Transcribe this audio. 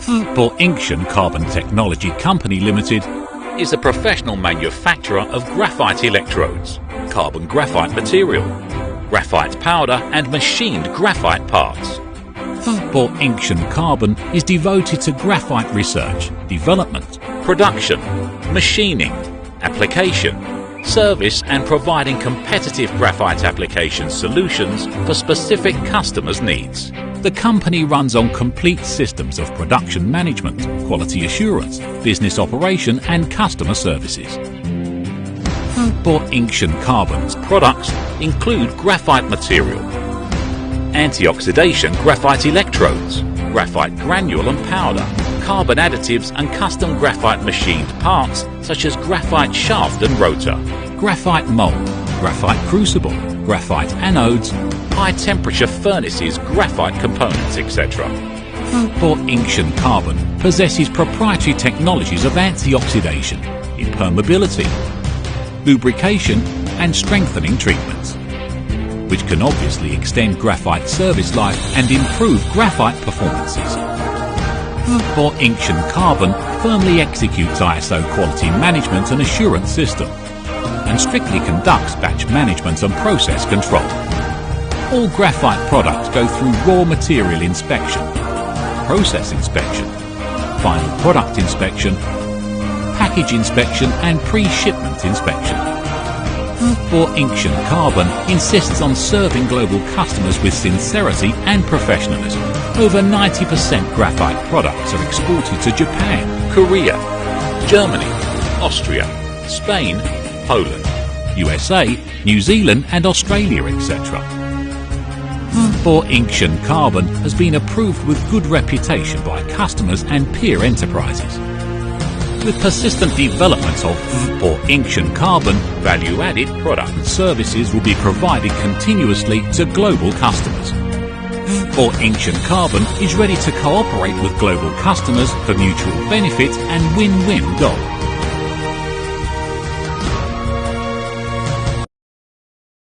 Zibo Yinxuan Carbon Technology Company Limited is a professional manufacturer of graphite electrodes, carbon graphite material, graphite powder and machined graphite parts. Zibo Yinxuan Carbon is devoted to graphite research, development, production, machining, application, service and providing competitive graphite application solutions for specific customers' needs. The company runs on complete systems of production management, quality assurance, business operation and customer services. Zibo Yinxuan Carbon's products include graphite material, anti-oxidation graphite electrodes, graphite granule and powder, carbon additives and custom graphite machined parts such as graphite shaft and rotor, graphite mold, graphite crucible, graphite anodes, high temperature furnaces, graphite components, etc. Zibo Yinxuan Carbon possesses proprietary technologies of anti-oxidation, impermeability, lubrication and strengthening treatments, which can obviously extend graphite service life and improve graphite performances. Zibo Yinxuan Carbon firmly executes ISO quality management and assurance system and strictly conducts batch management and process control. All graphite products go through raw material inspection, process inspection, final product inspection, package inspection and pre-shipment inspection. Zibo Yinxuan Carbon insists on serving global customers with sincerity and professionalism. Over 90% graphite products are exported to Japan, Korea, Germany, Austria, Spain, Poland, USA, New Zealand and Australia, etc. Zibo Yinxuan Carbon has been approved with good reputation by customers and peer enterprises. With persistent development of Zibo Yinxuan Carbon, value-added product and services will be provided continuously to global customers. Zibo Yinxuan Carbon is ready to cooperate with global customers for mutual benefit and win-win goals.